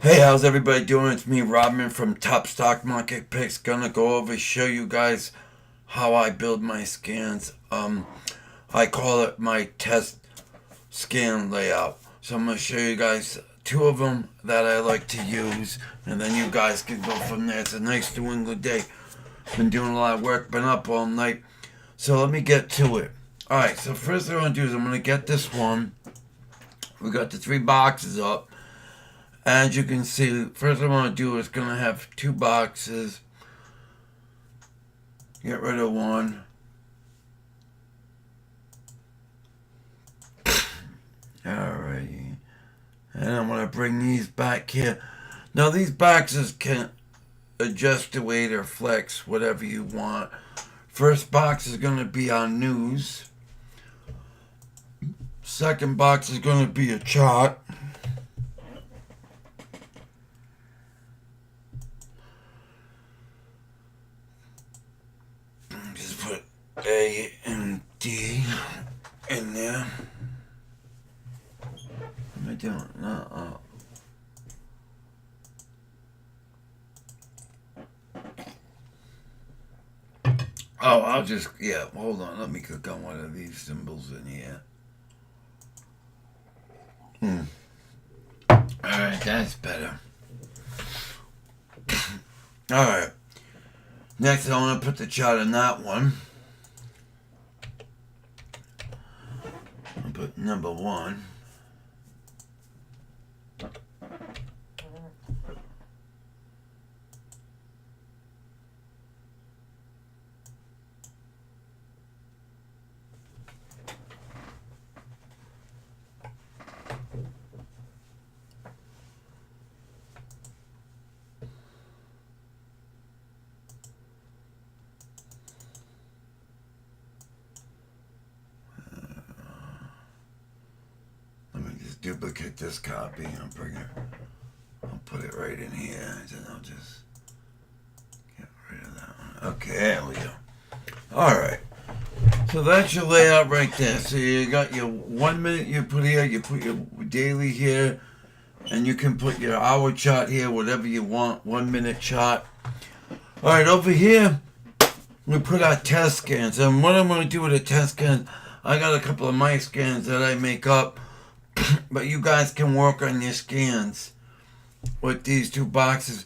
Hey, how's everybody doing? It's me, Robin from Top Stock Market Picks. Gonna go over show you guys how I build my scans. I call it my test scan layout. So I'm gonna show you guys two of them that I like to use, and then you guys can go from there. It's a nice New England day. Been doing a lot of work, been up all night. So let me get to it. All right. So first thing I'm gonna do is I'm gonna get this one. We got the three boxes up. As you can see, first thing I want to do is going to have two boxes. Get rid of one. Alrighty. And I'm going to bring these back here. Now these boxes can adjust the weight or flex, whatever you want. First box is going to be on news. Second box is going to be a chart. Just put A and D in there. What am I doing? Oh, I'll just, yeah, hold on. Let me click on one of these symbols in here. Alright, that's better. Alright. Next, I want to put the chart in that one. I'll put number one. Let me just duplicate this copy and bring it. I'll put it right in here, and then I'll just get rid of that one. Okay, there we go. Alright. So that's your layout right there. So you got your 1 minute you put here, you put your daily here, and you can put your hour chart here, whatever you want, 1 minute chart. Alright, over here, we put our test scans. And what I'm going to do with the test scans, I got a couple of my scans that I make up, but you guys can work on your scans with these two boxes.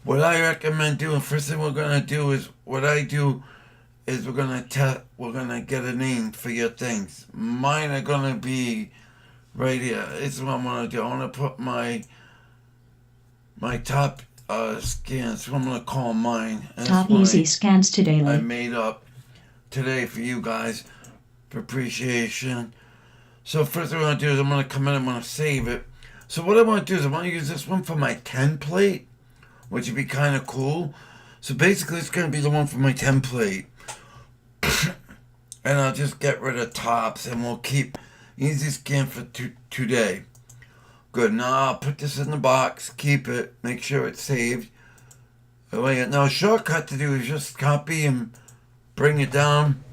What I recommend doing, first thing we're going to do is, what I do is we're going to get a name for your things. Mine are going to be right here. This is what I'm going to do. I want to put my top scans, what I'm going to call mine. And Top easy scans to I daily. made up today for you guys for appreciation. So first thing I'm going to do is I'm going to come in, I'm going to save it. So what I want to do is I want to use this one for my template, which would be kind of cool. So basically it's going to be the one for my template. And I'll just get rid of tops and we'll keep easy scan for today. Good. Now I'll put this in the box, keep it, make sure it's saved. Now a shortcut to do is just copy and bring it down,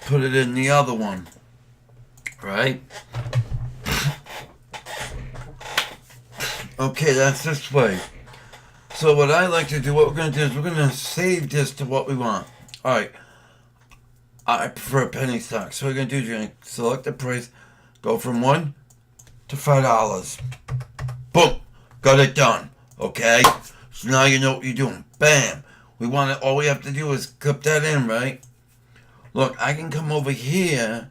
put it in the other one. Right? Okay, that's this way. So what I like to do, what we're going to do is we're going to save this to what we want. Alright. I prefer a penny stock. So what we're going to do is you're going to select the price, go from $1 to $5. Boom! Got it done. Okay? So now you know what you're doing. Bam! We want it, all we have to do is clip that in, right? Look, I can come over here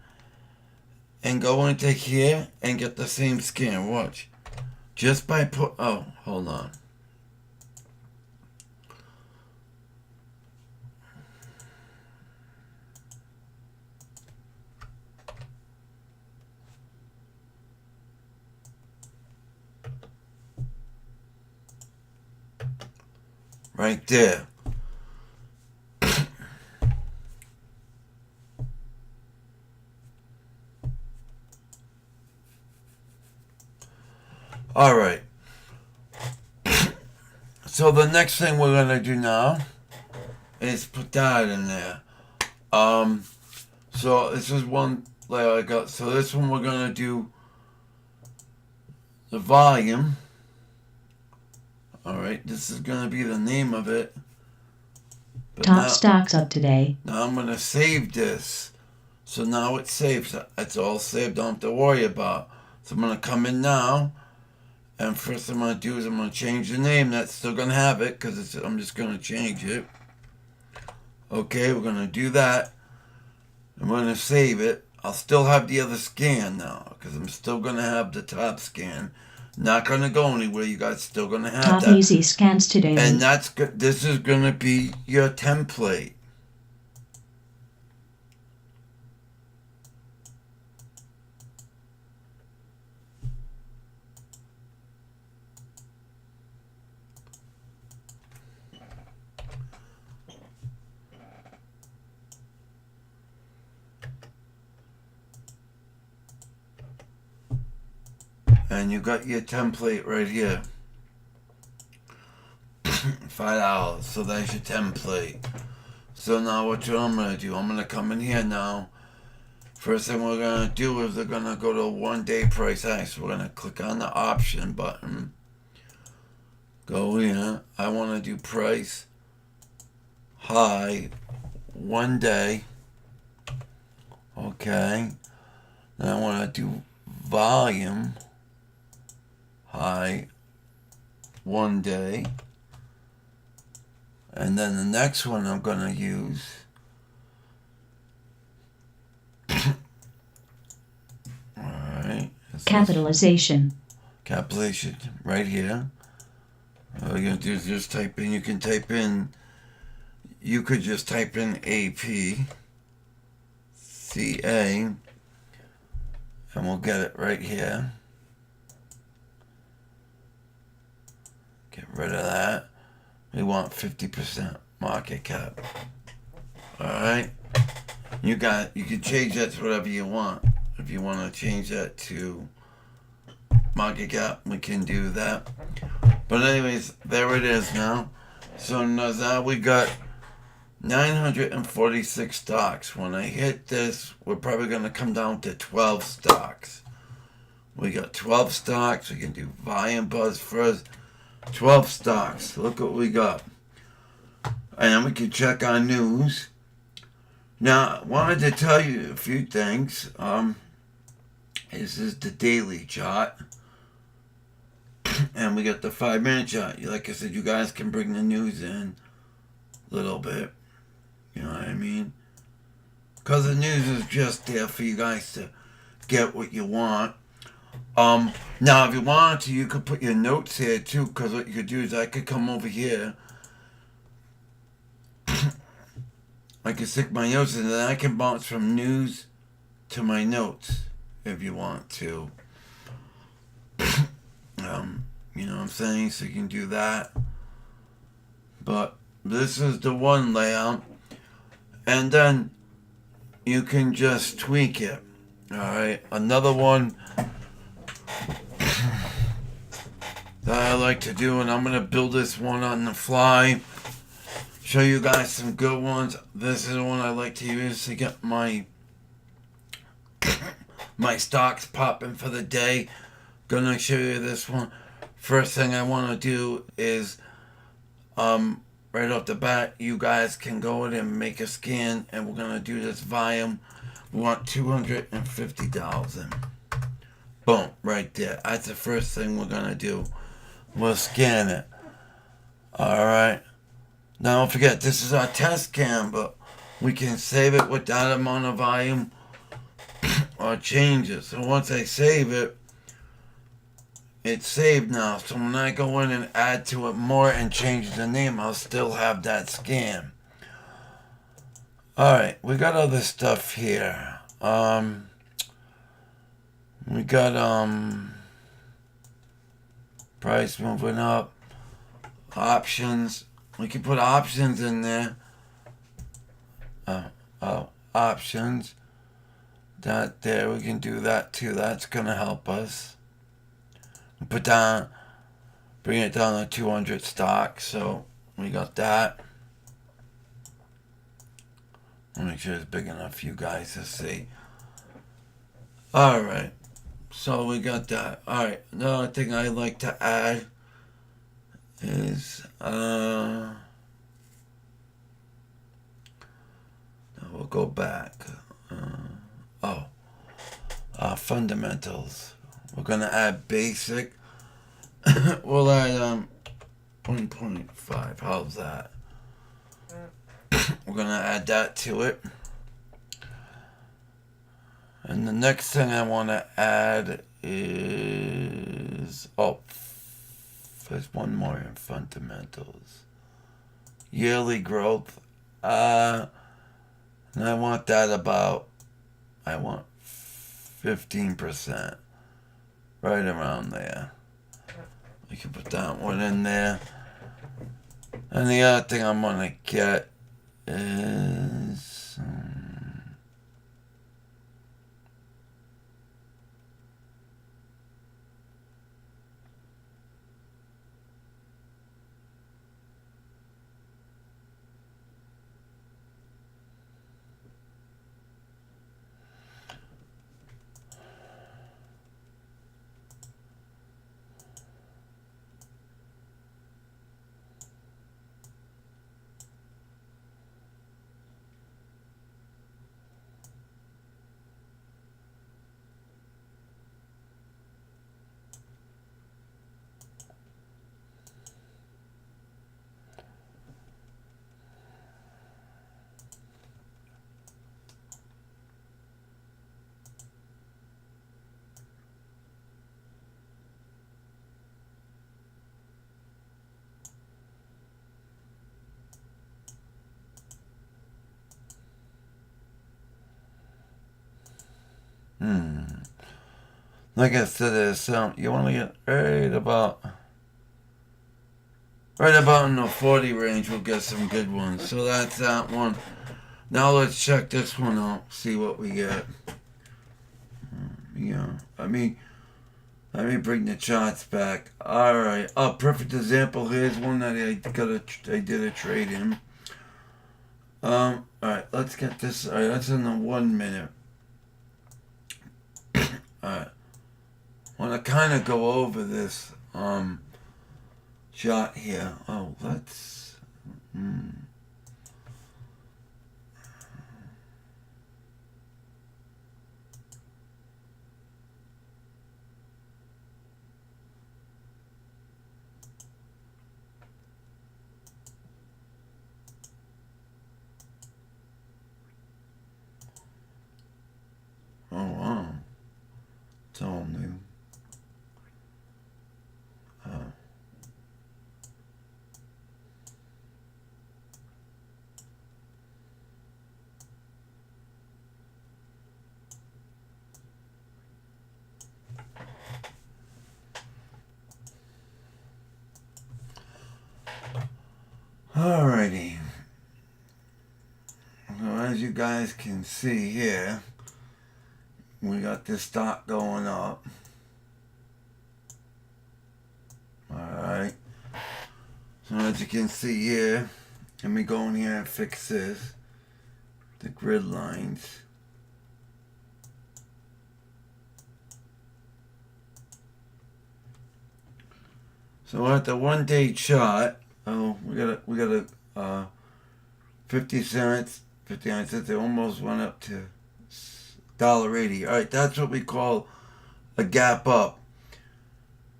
and go into here and get the same scan. Watch. Just by hold on. Right there. Alright. So the next thing we're going to do now is put that in there. So this is one layer I got. So this one we're going to do the volume. Alright, this is going to be the name of it. But Top stocks of today. Now I'm going to save this. So now it's saved. It's all saved. Don't have to worry about. So I'm going to come in now. And first I'm going to do is I'm going to change the name. That's still going to have it because I'm just going to change it. Okay, we're going to do that. I'm going to save it. I'll still have the other scan now because I'm still going to have the top scan. Not going to go anywhere. You guys still going to have top that. easy scans today. And that's good. This is going to be your template. And you got your template right here. $5. So that's your template. So now what I'm going to do, I'm going to come in here now. First thing we're going to do is we're going to go to 1 day price action. So we're going to click on the option button. Go here. I want to do price high 1 day. Okay. Then I want to do volume high 1 day. And then the next one I'm going to use alright, capitalization. Capitalization right here. All you're going to do is just type in, you could just type in AP CA and we'll get it right here. Get rid of that. We want 50% market cap. Alright. You can change that to whatever you want. If you want to change that to market cap, we can do that. But anyways, there it is now. So now we got 946 stocks. When I hit this, we're probably going to come down to 12 stocks. We got 12 stocks. We can do volume buzz first. 12 stocks. Look what we got. And we can check our news. Now, I wanted to tell you a few things. This is the daily chart. And we got the 5-minute chart. Like I said, you guys can bring the news in a little bit. You know what I mean? Because the news is just there for you guys to get what you want. Now, if you wanted to, you could put your notes here too, because what you could do is I could come over here. I could stick my notes in, and then I can bounce from news to my notes if you want to. You know what I'm saying? So you can do that. But this is the one layout. And then you can just tweak it. Alright, another one that I like to do, and I'm going to build this one on the fly. Show you guys some good ones. This is the one I like to use to get my stocks popping for the day. Gonna show you this one. First thing I want to do is right off the bat, you guys can go in and make a scan, and we're gonna do this volume. We want 250,000. Boom, right there. That's the first thing we're gonna do. We'll scan it. Alright. Now don't forget, this is our test scan, but we can save it with that amount of volume or change it. So once I save it, it's saved now. So when I go in and add to it more and change the name, I'll still have that scan. Alright, we got other stuff here. We got price moving up. Options. We can put options in there. Options. That there, we can do that too. That's gonna help us. Bring it down to 200 stocks. So we got that. I'll make sure it's big enough for you guys to see. Alright. So we got that. Alright. Another thing I like to add is now we'll go back. Fundamentals. We're gonna add basic. We'll add 1.5. How's that? We're gonna add that to it. And the next thing I want to add is there's one more in fundamentals. Yearly growth. And I want that about 15%. Right around there. We can put that one in there. And the other thing I'm gonna get is like I said, there's you want to get right about in the 40 range. We'll get some good ones. So that's that one. Now let's check this one out. See what we get. Yeah, let me bring the charts back. All right. Perfect example. Here's one that I did a trade in. All right. Let's get this. All right. That's in the 1 minute. Alright. I want to kind of go over this chart here. Oh, let's oh wow. It's all new. Alrighty. So as you guys can see here, we got this stock going up. Alright. So as you can see here, let me go in here and fix this. The grid lines. So at the 1 day chart, we got a 50 cents, 59 cents. It almost went up to $1.80. All right, that's what we call a gap up.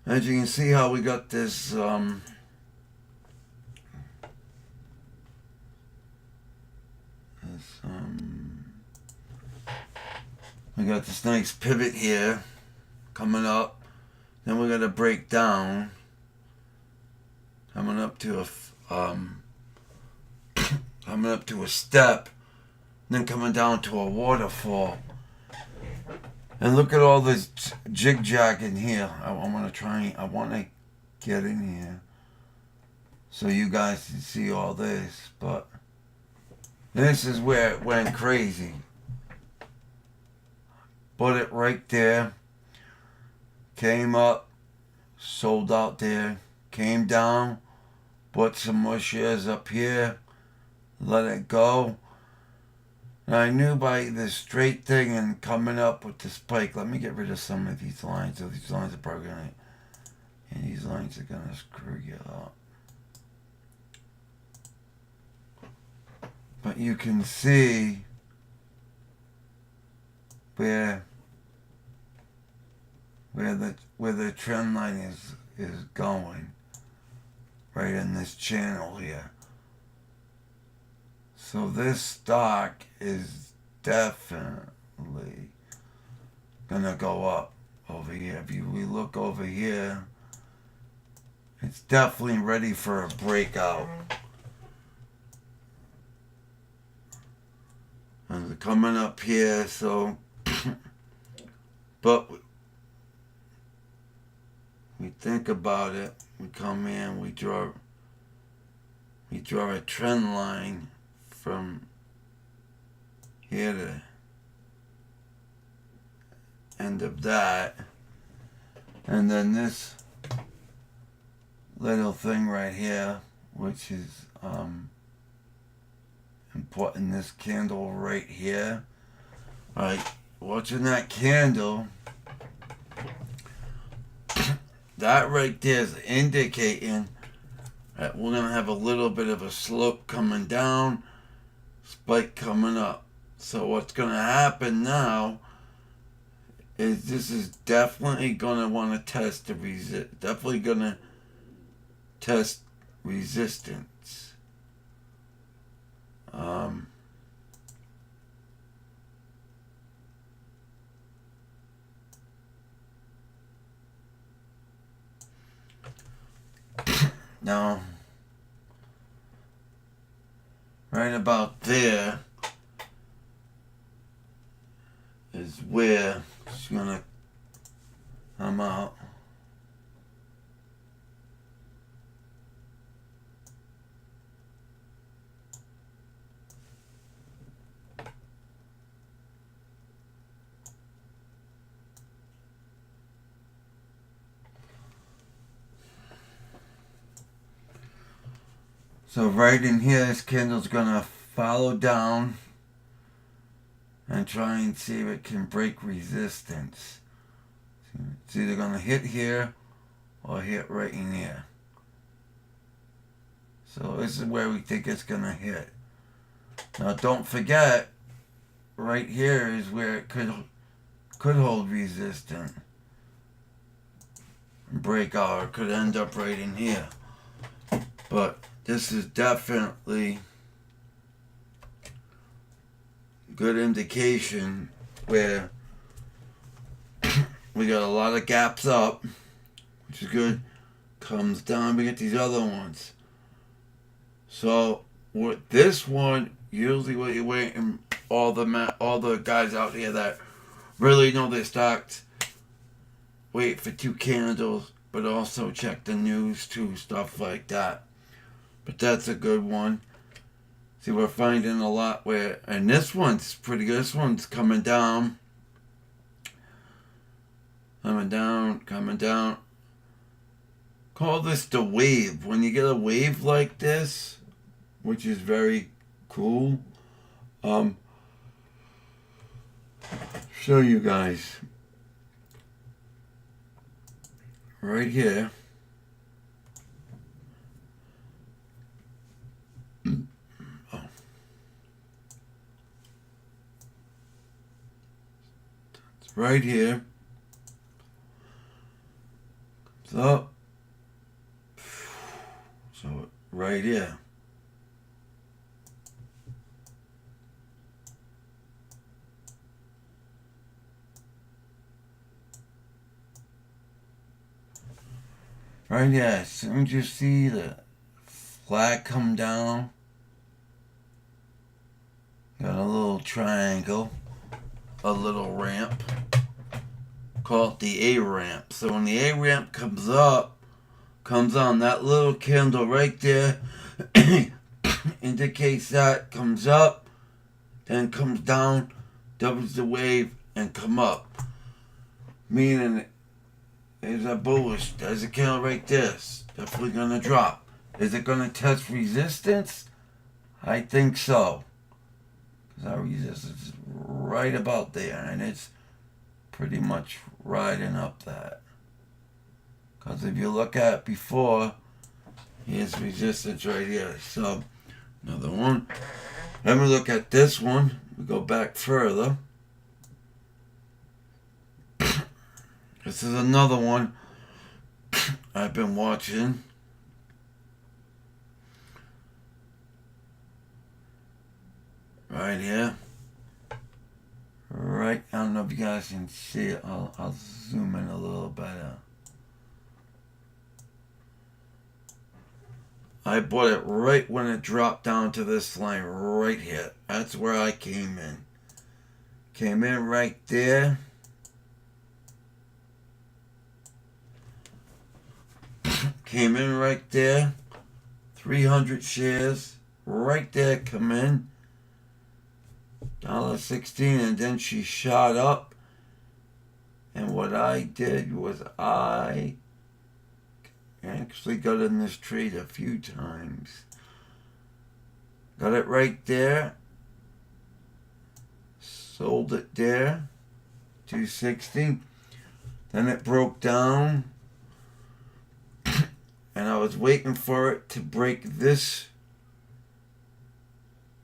As you can see, how we got this. We got this nice pivot here coming up. Then we got to break down. Coming up to a step, then coming down to a waterfall. And look at all this jig-jag in here. I want to get in here so you guys can see all this. But this is where it went crazy. Put it right there. Came up, sold out there. Came down. Put some more shares up here, let it go. And I knew by this straight thing and coming up with the spike, let me get rid of some of these lines. So these lines are probably these lines are gonna screw you up. but you can see where the trend line is going, right in this channel here. So this stock is definitely gonna go up over here. If we look over here, it's definitely ready for a breakout. And coming up here, so but we think about it, we come in, we draw a trend line from here to end of that, and then this little thing right here, which is important, this candle right here. Alright, watching that candle, that right there is indicating that we're gonna have a little bit of a slope coming down, spike coming up. So what's gonna happen now is this is definitely gonna want to test the definitely gonna test resistance. Now, right about there is where it's gonna come out. So right in here, this candle's gonna follow down and try and see if it can break resistance. It's either gonna hit here or hit right in here. So this is where we think it's gonna hit. Now don't forget, right here is where it could hold resistance and break out, or could end up right in here. But this is definitely good indication where we got a lot of gaps up, which is good. Comes down, we get these other ones. So with this one, usually what you're waiting, all the guys out here that really know their stocks, wait for 2 candles, but also check the news too, stuff like that. But that's a good one. See, we're finding a lot where, and this one's pretty good. This one's coming down. Coming down, coming down. Call this the wave. When you get a wave like this, which is very cool, show you guys. Right here. Right here. Comes up. So right here. Right here. As soon as you see the flag come down, got a little triangle, a little ramp, call it the A ramp. So when the A ramp comes up, comes on, that little candle right there indicates that comes up, then comes down, doubles the wave, and come up. Meaning, is a bullish. There's a candle right there. Definitely gonna drop. Is it gonna test resistance? I think so. Because our resistance is right about there, and it's pretty much riding up that. Because if you look at it before, here's resistance right here. So, another one. Let me look at this one. We go back further. This is another one I've been watching. Right here. Right, I don't know if you guys can see it. I'll zoom in a little better. I bought it right when it dropped down to this line right here. That's where I came in. Came in right there. Came in right there. 300 shares. Right there come in. $1.16, and then she shot up. And what I did was I actually got in this trade a few times. Got it right there. Sold it there. 260. Then it broke down. And I was waiting for it to break this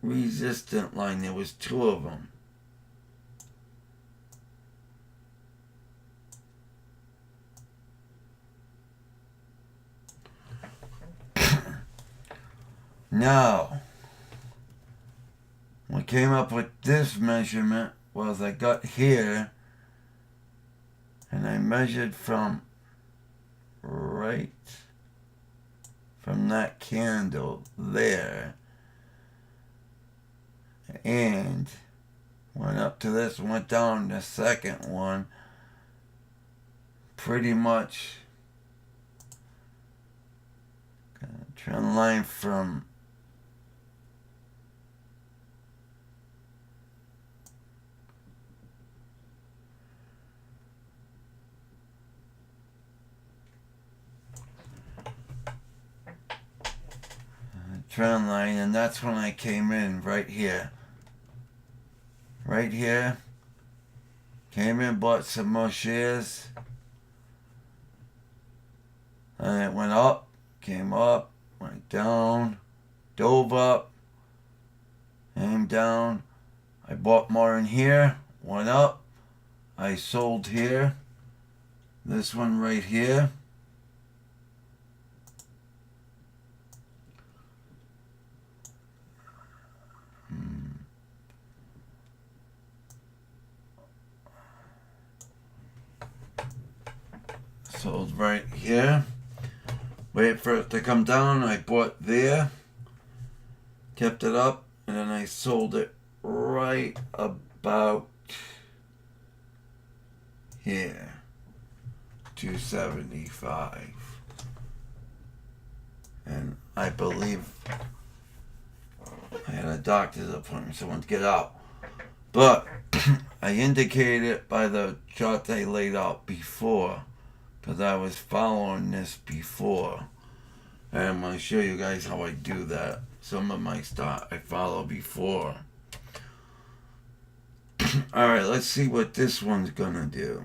resistant line. There was two of them. Now, what came up with this measurement was I got here and I measured from that candle there and went up to this, went down the second one, pretty much trend line from trend line, and that's when I came in right here. Right here. Came in, bought some more shares. And it went up, came up, went down, dove up, came down. I bought more in here, went up. I sold here. This one right here. Sold right here. Wait for it to come down. I bought there. Kept it up. And then I sold it right about here. 275. And I believe I had a doctor's appointment, so I want to get out. But I indicated it by the chart they laid out before, because I was following this before. And I'm going to show you guys how I do that. Some of my stuff I follow before. Alright, let's see what this one's going to do.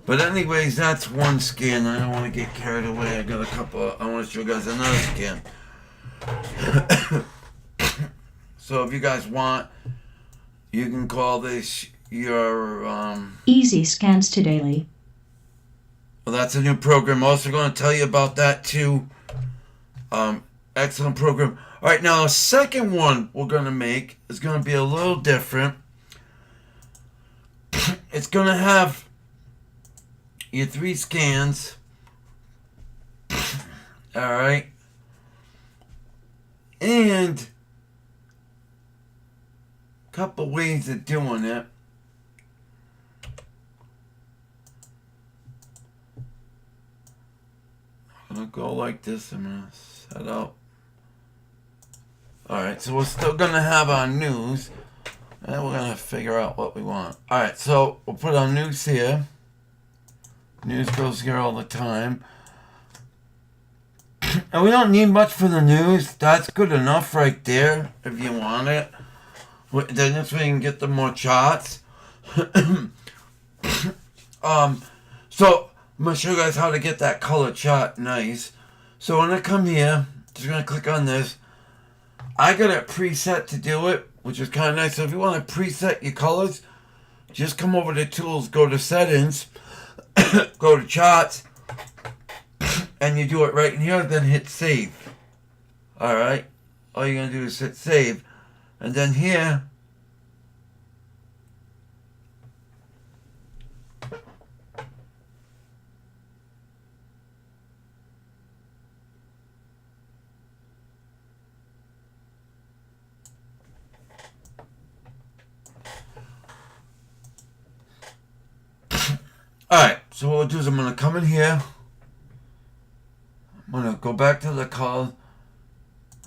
But anyways, that's one scan. I don't want to get carried away. I got a couple. I want to show you guys another scan. So if you guys want, you can call this your Easy Scans to Daily. well, that's a new program. I'm also going to tell you about that too. Excellent program. All right, now the second one we're going to make is going to be a little different. It's going to have your 3 scans. All right. And a couple ways of doing it. I'm going to go like this. I'm going to set up. Alright, so we're still going to have our news. And we're going to figure out what we want. Alright, so we'll put our news here. News goes here all the time. And we don't need much for the news. That's good enough right there if you want it. Then this way you can get the more charts. So I'm going to show you guys how to get that color chart nice. So when I come here, just going to click on this. I got it preset to do it, which is kind of nice. So if you want to preset your colors, just come over to Tools, go to Settings, go to Charts, and you do it right in here, then hit Save. Alright? All you're going to do is hit Save. And then here, alright, so what I'll do is I'm going to come in here. I'm going to go back to the color.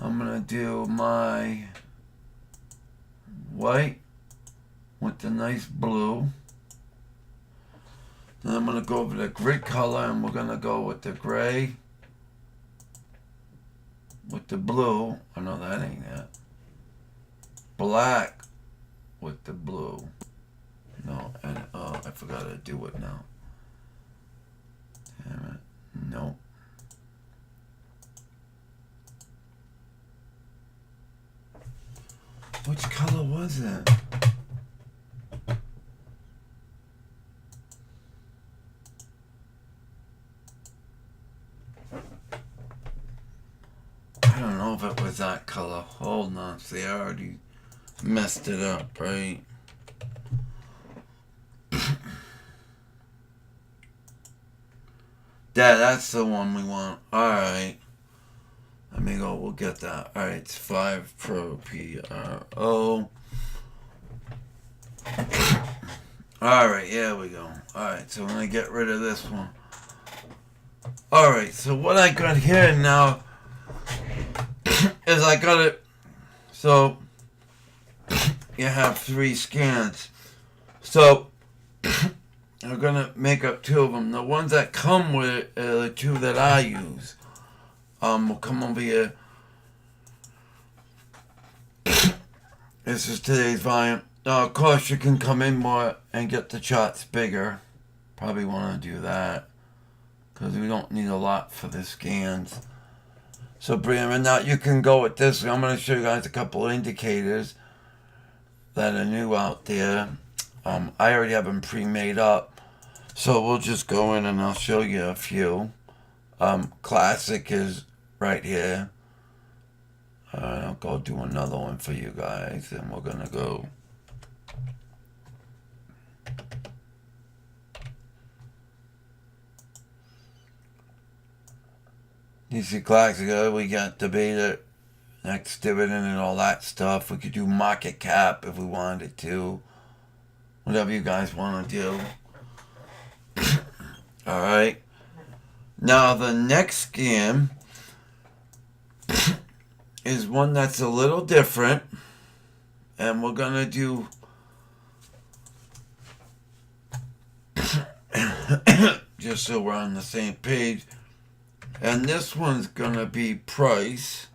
I'm going to do my white with the nice blue. Then I'm going to go over the grid color and we're going to go with the gray with the blue. Oh no, that ain't it. Black with the blue. No, and I forgot to do it now. Damn it. Nope. Which color was it? I don't know if it was that color. Hold on, see, I already messed it up, right? Yeah, that's the one we want. Alright. Let me go, we'll get that. Alright, it's 5 Pro PRO. Alright, here we go. Alright, so I'm going to get rid of this one. Alright, so what I got here now is I got it. So, you have 3 scans. So, I'm going to make up 2 of them. The ones that come with it are the 2 that I use. We'll come over here. This is today's volume. Now, of course, you can come in more and get the charts bigger. Probably want to do that because we don't need a lot for the scans. So bring them in. Now, you can go with this. I'm going to show you guys a couple of indicators that are new out there. I already have them pre-made up. So we'll just go in and I'll show you a few. Classic is right here. I'll go do another one for you guys, and we're gonna go. You see Classic, we got the beta, next dividend and all that stuff. We could do market cap if we wanted to. Whatever you guys want to do. Alright. Now the next scam is one that's a little different, and we're gonna do just so we're on the same page. And this one's gonna be price,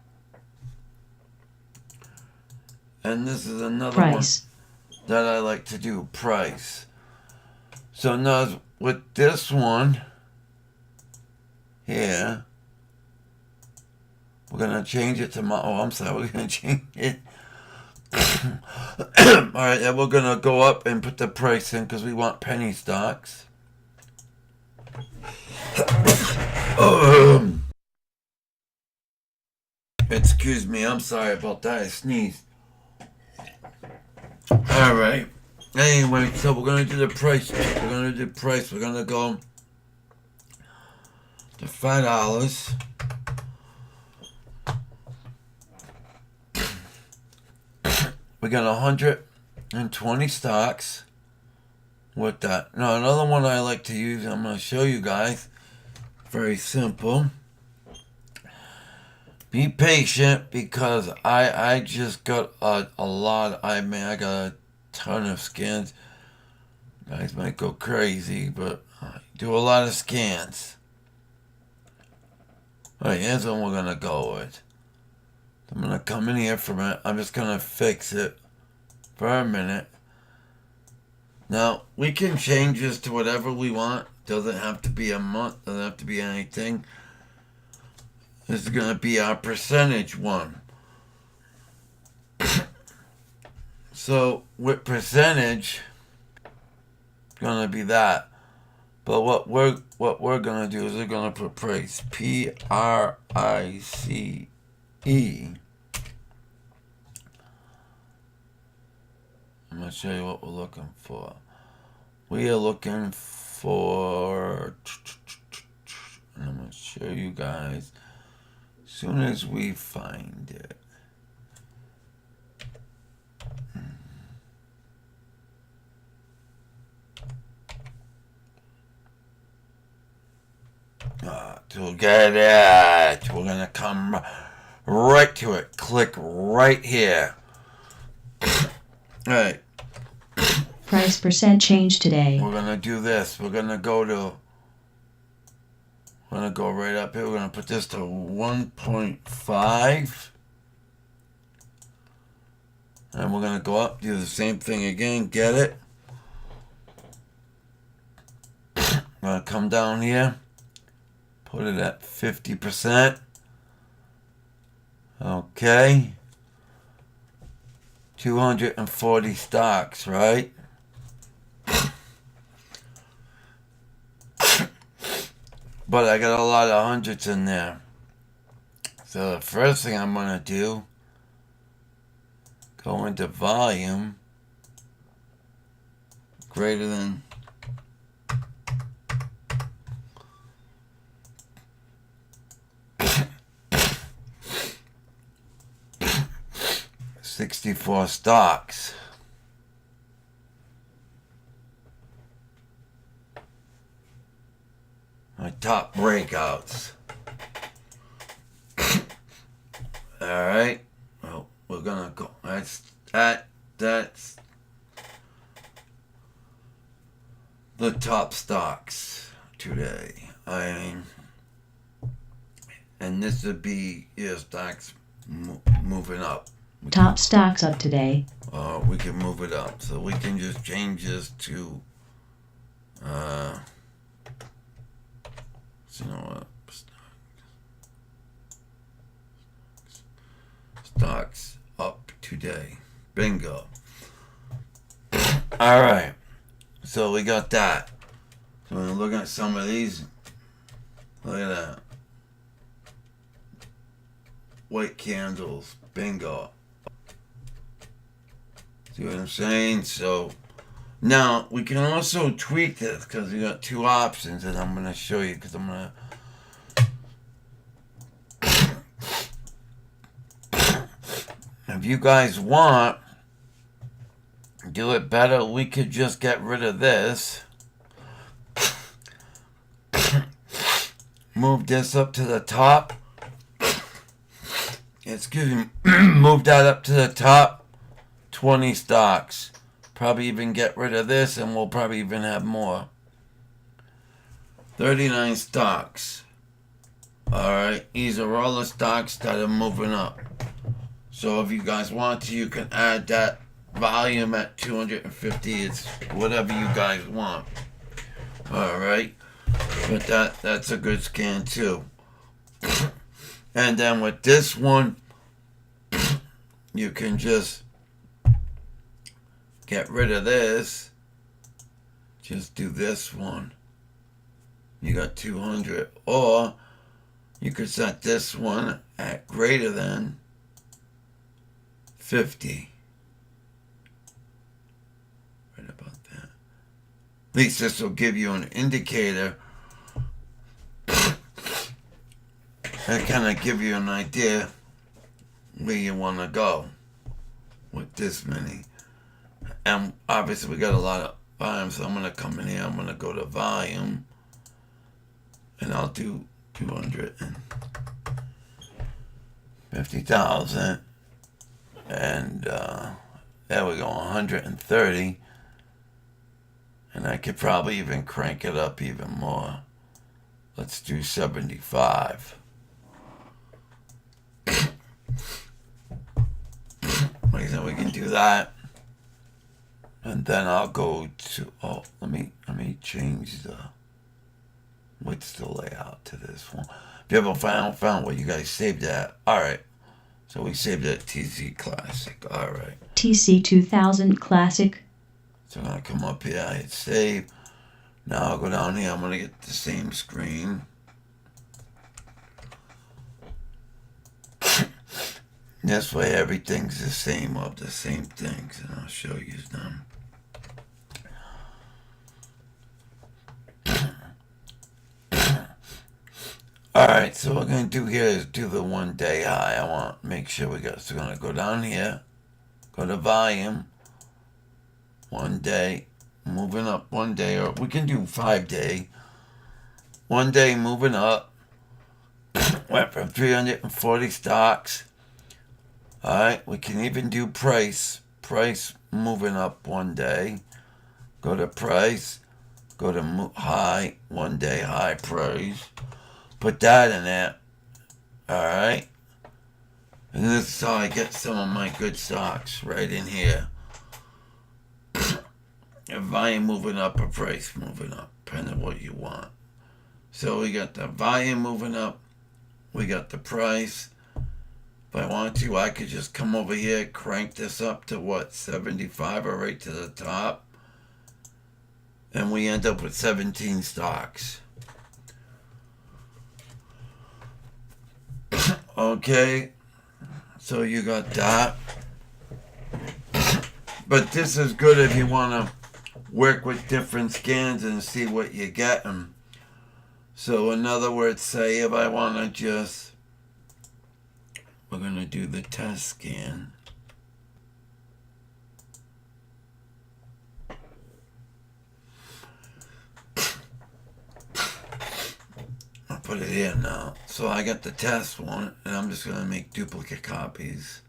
and this is another Price. one that I like to do, price. So now with this one here, we're going to change it to my, we're going to change it. Alright, and we're going to go up and put the price in because we want penny stocks. Excuse me, I'm sorry about that, I sneezed. Alright, anyway, so we're going to do the price. We're going to do price. We're going to go to $5. We got 120 stocks with that. Now, another one I like to use, I'm going to show you guys. Very simple. Be patient because I just got a lot. I got a ton of scans. You guys might go crazy, but I do a lot of scans. Alright, here's what we're going to go with. I'm going to come in here for a minute. I'm just going to fix it for a minute. Now, we can change this to whatever we want. Doesn't have to be a month. Doesn't have to be anything. This is going to be our percentage one. So with percentage, it's gonna be that. But what we're gonna do is we're gonna put price, PRICE. I'm gonna show you what we're looking for. We are looking for, and I'm gonna show you guys as soon as we find it. To get it, we're gonna come right to it. Click right here. Alright. Price percent change today. We're gonna do this. We're gonna go right up here. We're gonna put this to 1.5. And we're gonna go up, do the same thing again, get it. I'm gonna come down here. Put it at 50%. Okay. 240 stocks, right? But I got a lot of hundreds in there. So the first thing I'm going to do, go into volume, greater than 64 stocks. My top breakouts. Alright. Well, we're gonna go. That's the top stocks today. I mean, and this would be your stocks moving up. Top stocks up today. We can move it up. So we can just change this to, you know what? Stocks up today. Bingo. Alright. So we got that. So we're looking at some of these. Look at that. White candles. Bingo. See what I'm saying? So now we can also tweak this because we got two options, and I'm going to show you because I'm going to. If you guys want, do it better, we could just get rid of this. Move this up to the top. Excuse me. Move that up to the top. 20 stocks. Probably even get rid of this and we'll probably even have more. 39 stocks. Alright, these are all the stocks that are moving up. So if you guys want to, you can add that volume at 250. It's whatever you guys want. Alright. But that's a good scan too. And then with this one, you can just get rid of this. Just do this one. You got 200. Or you could set this one at greater than 50. Right about that. At least this will give you an indicator. And kind of give you an idea where you want to go with this many. And obviously we got a lot of volume, so I'm going to come in here, I'm going to go to volume, and I'll do 250,000, and there we go, 130, and I could probably even crank it up even more. Let's do 75. Like I said, we can do that. And then I'll go to, let me change what's the layout to this one. If you haven't found what you guys saved at, alright. So we saved it at TC Classic, alright. TC2000 Classic. So I'm going to come up here, I hit save. Now I'll go down here, I'm going to get the same screen. This way everything's the same of the same things, and I'll show you them. Alright, so what we're going to do here is do the 1 day high. I want to make sure we got, so we're going to go down here, go to volume, 1 day, moving up 1 day, or we can do 5 day. 1 day moving up, went from 340 stocks. Alright, we can even do price. Price moving up 1 day. Go to price. Go to high. 1 day high price. Put that in there. Alright. And this is how I get some of my good stocks. Right in here. A volume moving up or price moving up. Depending on what you want. So we got the volume moving up. We got the price. If I want to, I could just come over here, crank this up to what, 75 or right to the top. And we end up with 17 stocks. Okay, so you got that. But this is good if you want to work with different scans and see what you're getting. So in other words, say if I want to just, we're going to do the test scan. I'll put it here now. So I got the test one, and I'm just going to make duplicate copies.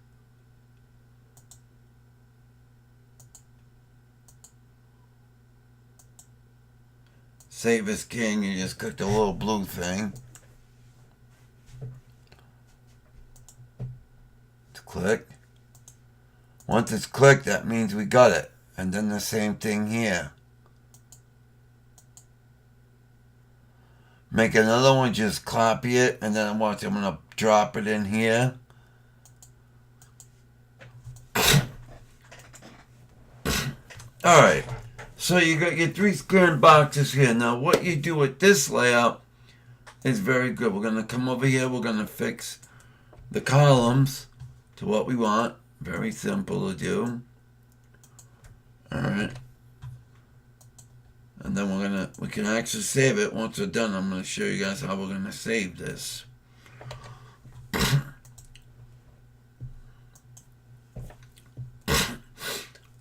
Save as scan, you just click the little blue thing. Click. Once it's clicked, that means we got it. And then the same thing here. Make another one, just copy it, and then I'm going to drop it in here. Alright, so you got your 3 square boxes here. Now what you do with this layout is very good. We're going to come over here, we're going to fix the columns to what we want. Very simple to do. Alright. And then we can actually save it. Once we're done, I'm gonna show you guys how we're gonna save this.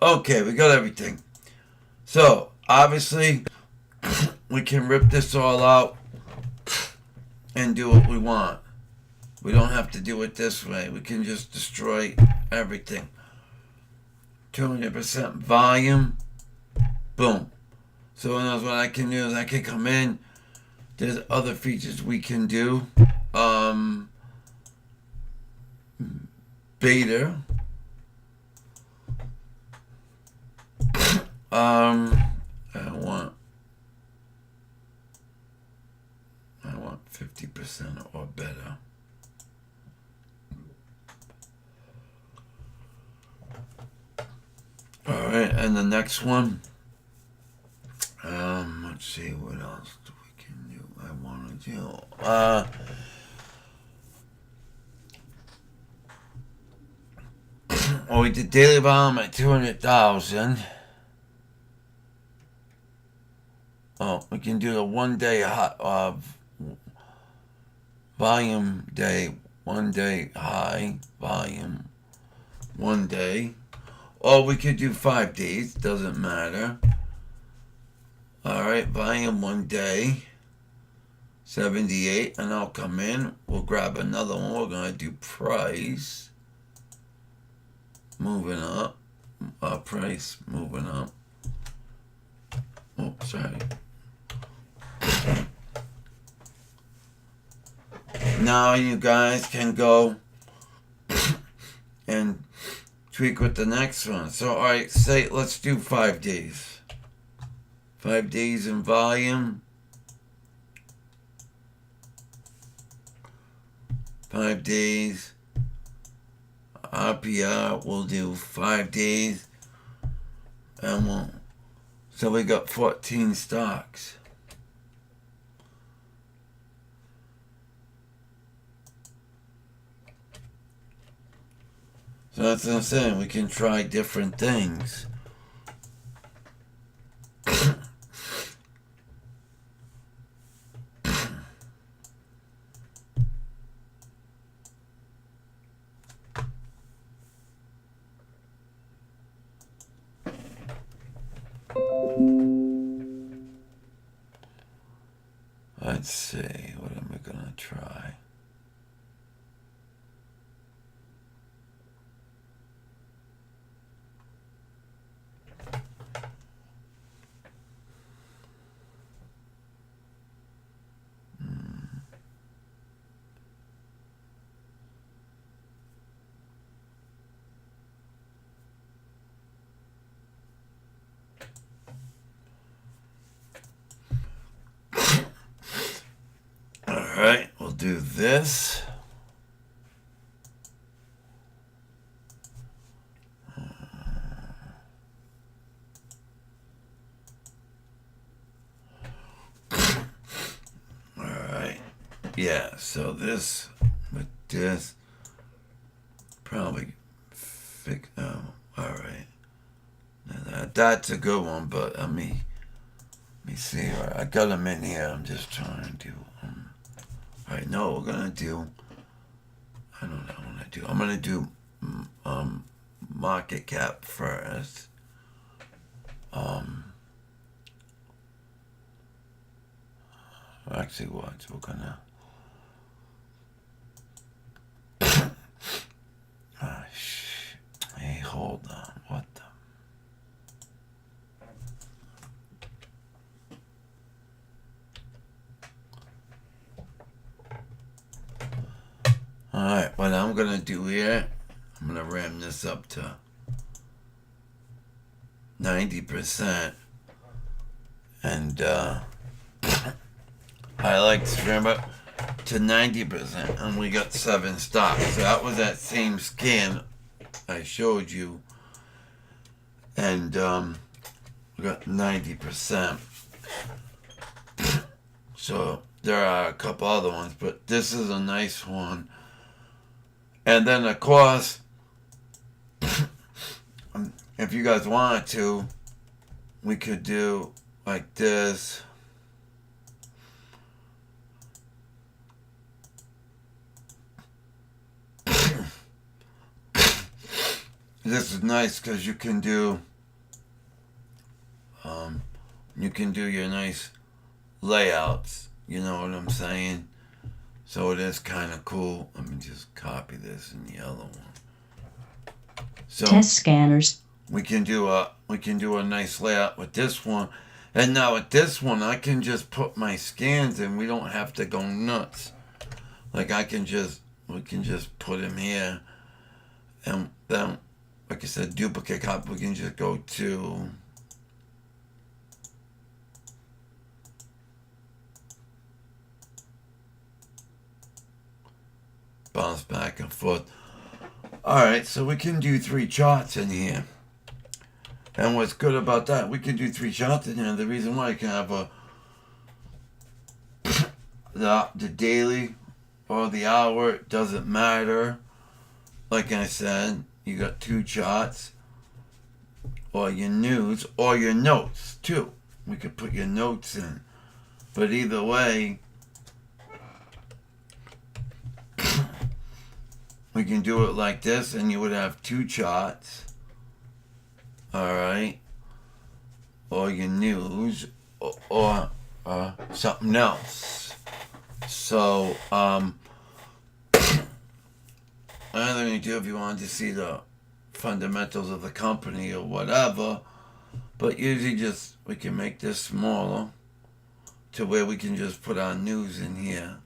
Okay, we got everything. So obviously we can rip this all out and do what we want. We don't have to do it this way. We can just destroy everything. 200% volume. Boom. So that's what I can do is I can come in. There's other features we can do. Beta. I want 50% or better. Alright, and the next one, let's see what else we can do. I want to do, we did daily volume at 200,000. We can do the 1 day volume day, 1 day high, volume, 1 day. Or we could do 5 days, doesn't matter. Alright, volume 1 day, 78, and I'll come in, we'll grab another one, we're going to do price, moving up, price, moving up. Oh, sorry. Now you guys can go and tweak with the next one. So, alright, say, let's do 5 days. 5 days in volume. 5 days. RPR, we'll do 5 days. And so we got 14 stocks. So that's what I'm saying. We can try different things. Let's see, what am I gonna try? Alright, we'll do this. Alright. Yeah, so this with this probably alright. That's a good one, but let me see. I got them in here. I'm just trying to alright, no, we're gonna do, I don't know what I'm gonna do. I'm gonna do market cap first. Actually, what we're gonna. Hey, hold on. What the? Alright, what I'm gonna do here, I'm gonna ram this up to 90%. And I like to ram up to 90%, and we got 7 stocks. So that was that same scan I showed you, and we got 90%. So there are a couple other ones, but this is a nice one. And then of course, if you guys wanted to, we could do like this. This is nice because you can do your nice layouts. You know what I'm saying? So it is kind of cool. Let me just copy this in the other one. So Test scanners. we can do a nice layout with this one. And now with this one, I can just put my scans in. We don't have to go nuts. Like we can just put them here, and then, like I said, duplicate copy. We can just go to bounce back and forth. Alright, so we can do 3 charts in here. And what's good about that, we can do 3 charts in here. The reason why I can have the daily or the hour, it doesn't matter. Like I said, you got 2 charts, or your news, or your notes too. We could put your notes in. But either way, we can do it like this, and you would have 2 charts. Alright. Or your news, or something else. So, another thing you do if you wanted to see the fundamentals of the company or whatever, but usually we can make this smaller to where we can just put our news in here.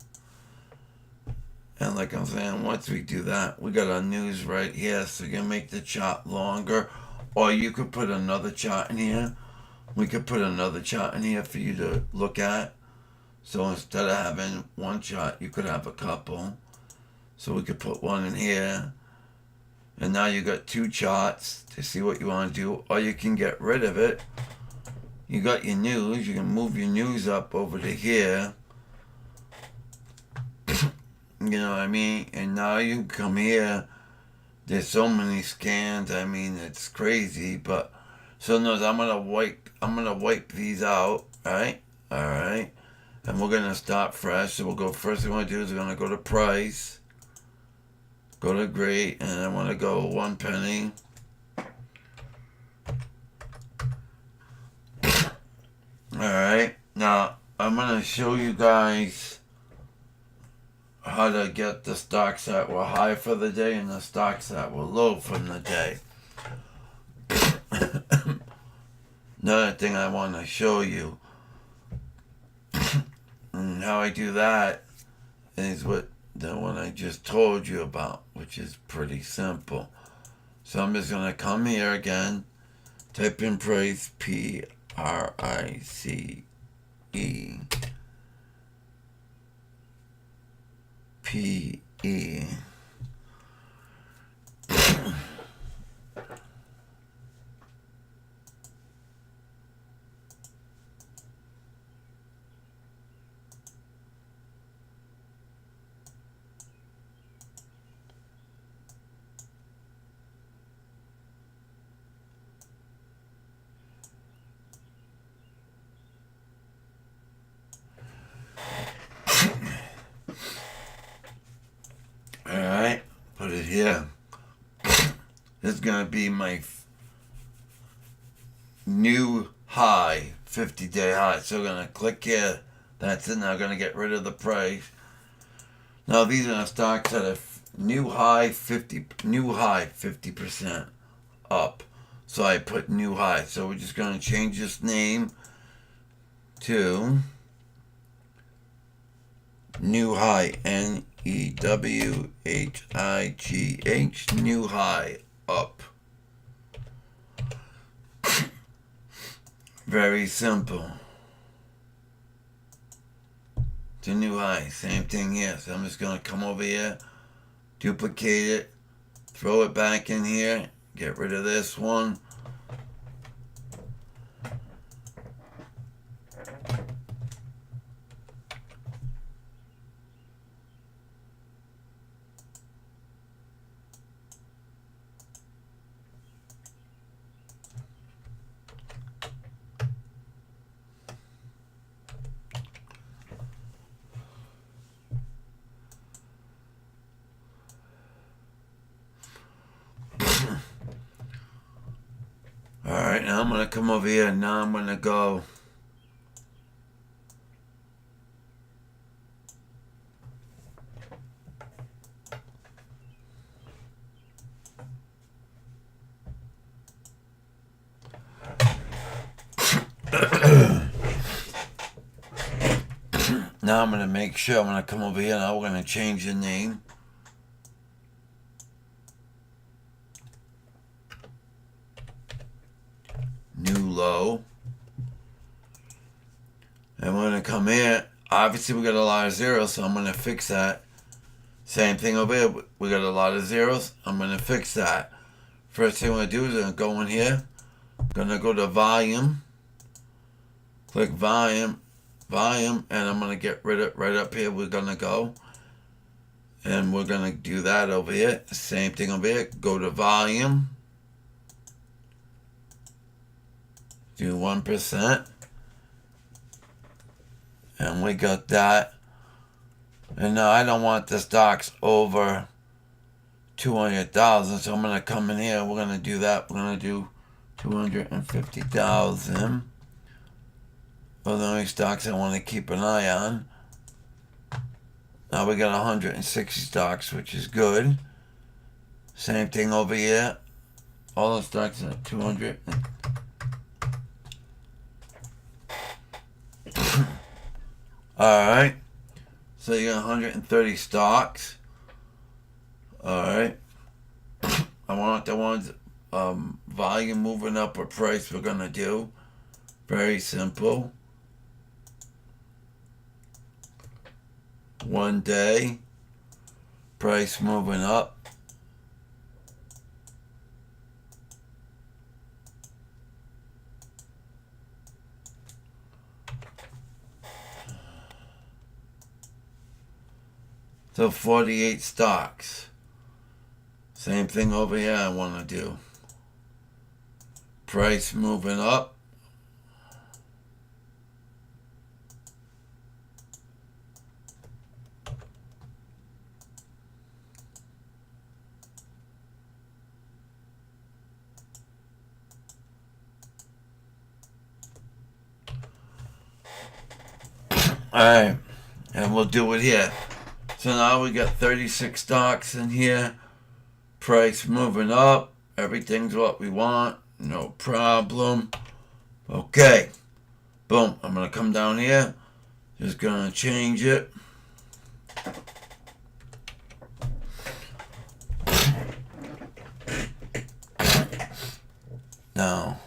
And like I'm saying, once we do that, we got our news right here, so you can make the chart longer, or you could put another chart in here. We could put another chart in here for you to look at. So instead of having 1 chart, you could have a couple. So we could put one in here, And now you got two charts to see what you want to do, or you can get rid of it. You got your news. You can move your news up over to here. You know what I mean? And now you can come here. There's so many scans. I mean, it's crazy. But so notice I'm gonna wipe these out. Right? All right. And we're gonna start fresh. So we'll go. First thing we're gonna do is we're gonna go to price. Go to great, and I want to go 1 penny. Alright, now I'm going to show you guys how to get the stocks that were high for the day and the stocks that were low from the day. Another thing I want to show you, and how I do that is what the one I just told you about, which is pretty simple. So I'm just going to come here again, type in price, PRICE, PE. Alright, put it here. This is going to be my new high, 50-day high. So I'm going to click here. That's it. Now I'm going to get rid of the price. Now these are the stocks that are new high 50% up. So I put new high. So we're just going to change this name to new high, NEWHIGH, new high, up. Very simple. To new high, same thing here. So I'm just going to come over here, duplicate it, throw it back in here, get rid of this one. Alright, now I'm going to come over here and now I'm going to go now I'm going to make sure I'm going to come over here. Now we're going to change the name. New low. And we're going to come here. Obviously, we got a lot of zeros, so I'm going to fix that. Same thing over here. We got a lot of zeros. I'm going to fix that. First thing I'm going to do is I'm going to go in here. I'm going to go to volume. Click volume. And I'm going to get rid of right up here. We're going to go. And we're going to do that over here. Same thing over here. Go to volume. Do 1%. And we got that. And now I don't want the stocks over 200,000. So I'm going to come in here. We're going to do that. We're going to do 250,000. Those are the only stocks I want to keep an eye on. Now we got 160 stocks, which is good. Same thing over here. All the stocks are 200. Alright. So you got 130 stocks. Alright. I want the ones volume moving up or price we're gonna do. Very simple. 1 day. Price moving up. So 48 stocks. Same thing over here I want to do. Price moving up. Alright, and we'll do it here. So now we got 36 stocks in here. Price moving up. Everything's what we want. No problem. Okay. Boom. I'm going to come down here. Just going to change it. Now.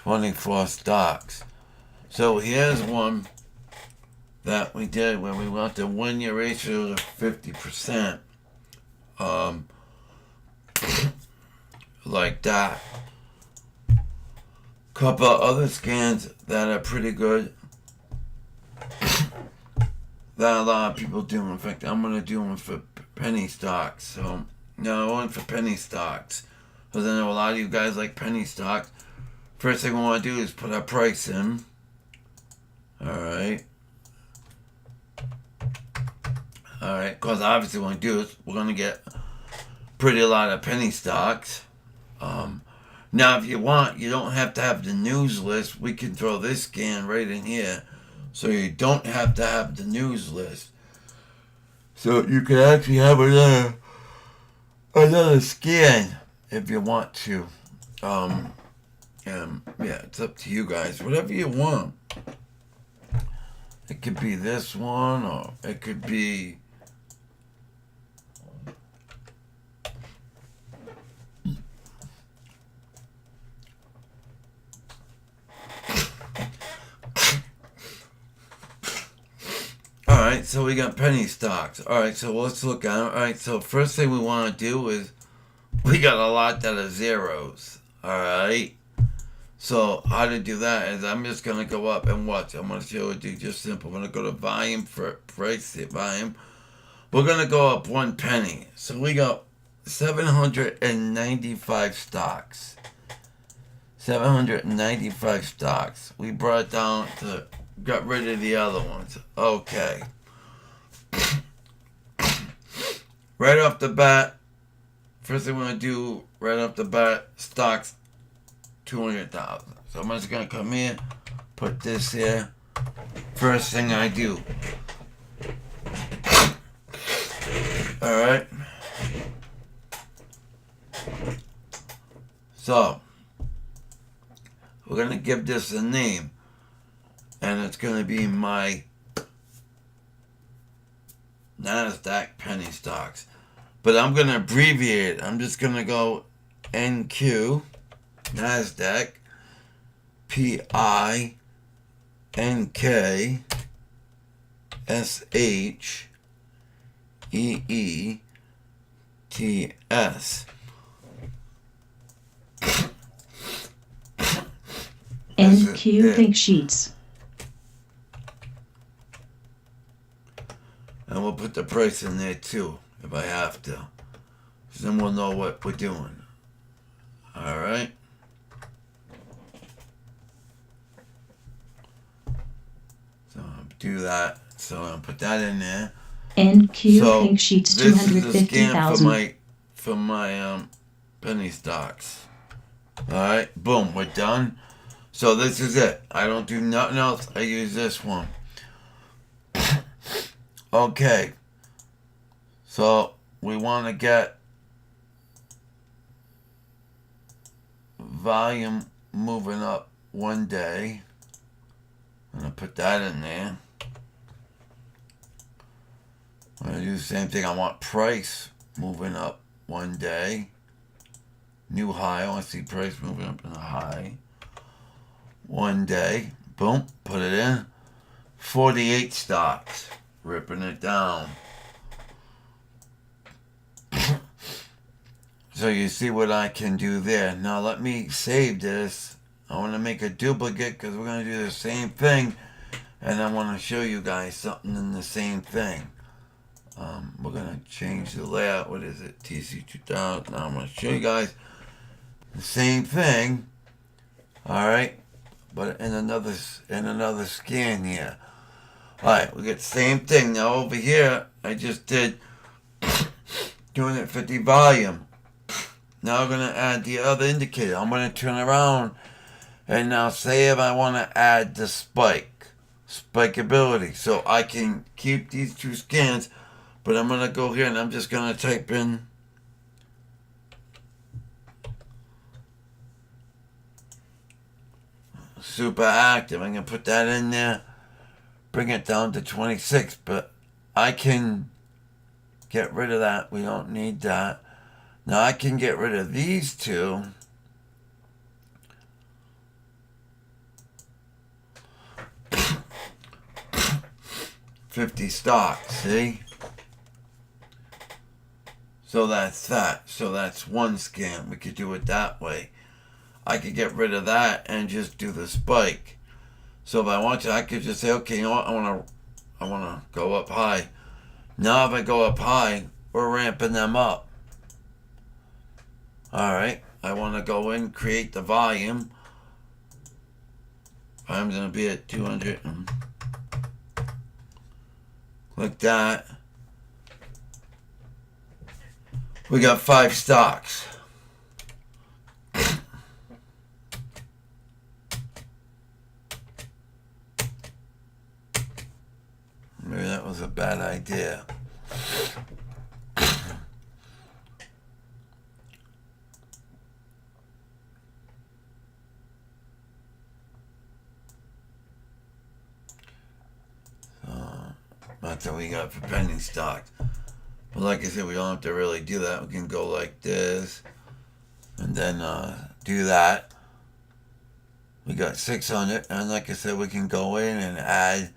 $24 stocks. So here's one that we did where we want the 1 year ratio to 50%. Like that. Couple of other scans that are pretty good that a lot of people do. In fact, I'm going to do one for penny stocks. So, no, one for penny stocks. Because I know a lot of you guys like penny stocks. First thing we want to do is put our price in. Alright. Alright, because obviously what we do is we're going to get pretty a lot of penny stocks. Now, if you want, you don't have to have the news list. We can throw this scan right in here. So you don't have to have the news list. So you can actually have another scan if you want to. Yeah, it's up to you guys. Whatever you want. It could be this one, or it could be... Alright, so we got penny stocks. Alright, so let's look at it. Alright, so first thing we want to do is we got a lot that are zeros. Alright. So how to do that is I'm just going to go up and watch. I'm going to show it to you just simple. I'm going to go to volume for price, hit volume. We're going to go up 1 penny. So we got 795 stocks. 795 stocks. We brought it down to, got rid of the other ones. Okay. Right off the bat, first thing we're going to do, right off the bat, stocks 200,000. So I'm just going to come here, put this here. First thing I do. Alright. So, we're going to give this a name. And it's going to be my NASDAQ penny stocks. But I'm going to abbreviate it. I'm just going to go NQ. NASDAQ, PINK, SHEETS. NQ Pink Sheets. And we'll put the price in there too, if I have to. So then we'll know what we're doing. Alright. So I'll do that. So I'll put that in there. NQ Pink Sheets this is the scan 250,000. for my penny stocks. Alright, boom, we're done. So this is it. I don't do nothing else. I use this one. Okay. So we want to get volume moving up 1 day. I'm going to put that in there. I'm going to do the same thing. I want price moving up 1 day. New high. I want to see price moving up in a high. 1 day. Boom. Put it in. 48 stocks. Ripping it down. So you see what I can do there. Now let me save this. I want to make a duplicate because we're going to do the same thing. And I want to show you guys something in the same thing. We're going to change the layout. What is it? TC2000. Now I'm going to show you guys the same thing. Alright. But in another scan here. Alright, we get the same thing. Now over here, I just did 250 volume. Now I'm going to add the other indicator. I'm going to turn around and now say if I want to add the spikeability. So I can keep these two scans, but I'm going to go here and I'm just going to type in super active. I'm going to put that in there, bring it down to 26, but I can get rid of that. We don't need that. Now I can get rid of these two. $50 stock, see? So that's that. So that's one scan. We could do it that way. I could get rid of that and just do the spike. So if I want to, I could just say, okay, you know what? I wanna go up high. Now if I go up high, we're ramping them up. Alright, I want to go in, create the volume. I'm going to be at 200. Click that. We got 5 stocks. Maybe that was a bad idea. That's what we got for pending stocks. But like I said, we don't have to really do that. We can go like this and then do that. We got 600, and like I said, we can go in and add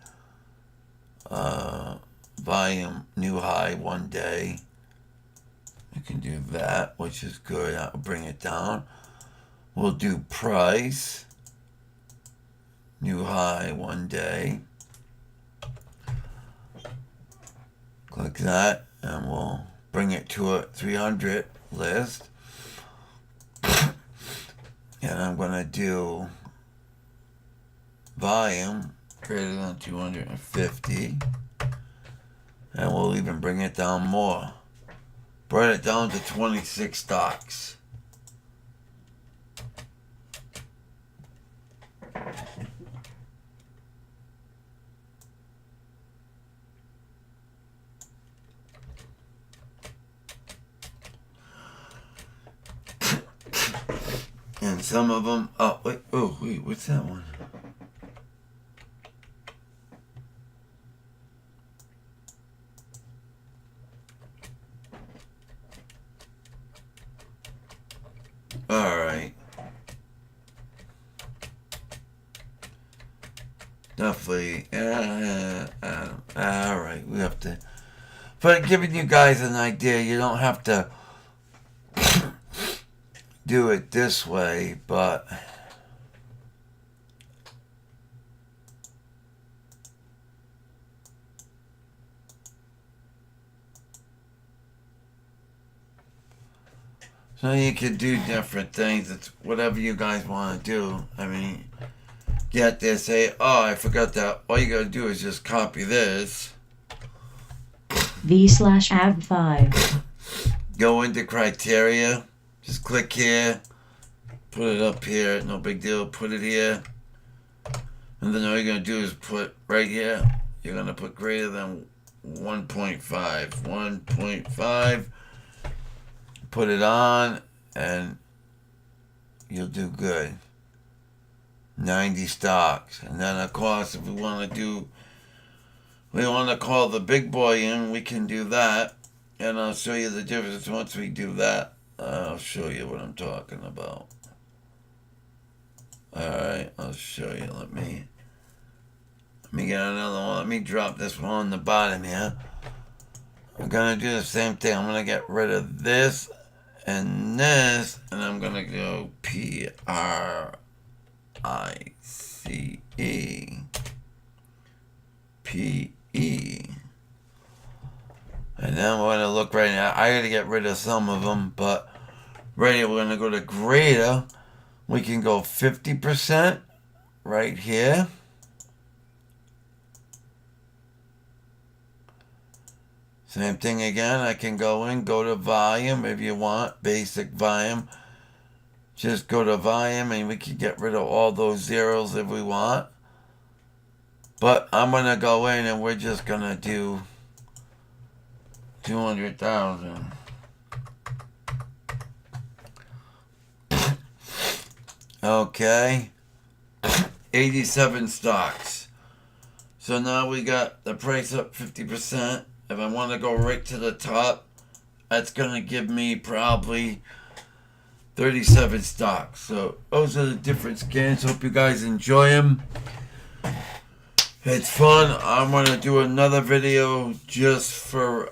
volume new high one day. We can do that, which is good. That will bring it down. We'll do price new high one day. Click that, and we'll bring it to a 300 list. And I'm going to do volume greater than 250. And we'll even bring it down more. Bring it down to 26 stocks. And some of them, wait, what's that one? Alright. Definitely, alright, we have to, but giving you guys an idea, you don't have to do it this way, but so you can do different things. It's whatever you guys want to do. I mean, get there, say, oh, I forgot that. All you gotta do is just copy this. V/AB5. Go into criteria. Just click here, put it up here, no big deal, put it here. And then all you're going to do is put right here, you're going to put greater than 1.5. 1.5, put it on, and you'll do good. 90 stocks. And then, of course, if we want to call the big boy in, we can do that. And I'll show you the difference once we do that. I'll show you what I'm talking about. Alright, I'll show you. Let me get another one. Let me drop this one on the bottom here. I'm going to do the same thing. I'm going to get rid of this and this, and I'm gonna go PRICE. And then we're going to look right now. I got to get rid of some of them, but right here we're going to go to greater. We can go 50% right here. Same thing again. I can go to volume if you want, basic volume. Just go to volume and we can get rid of all those zeros if we want. But I'm going to go in and we're just going to do 200,000. Okay. 87 stocks. So now we got the price up 50%. If I want to go right to the top, that's going to give me probably 37 stocks. So those are the different scans. Hope you guys enjoy them. It's fun. I'm going to do another video just for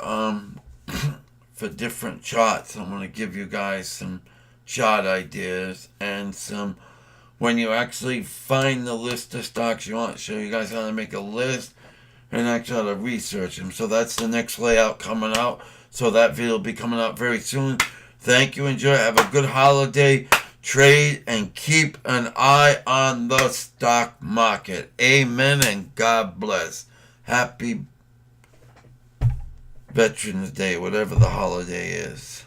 different charts. I'm going to give you guys some chart ideas and some, when you actually find the list of stocks you want, show you guys how to make a list and actually how to research them. So that's the next layout coming out. So that video will be coming out very soon. Thank you. Enjoy. Have a good holiday. Trade and keep an eye on the stock market. Amen and God bless. Happy Veterans Day, whatever the holiday is.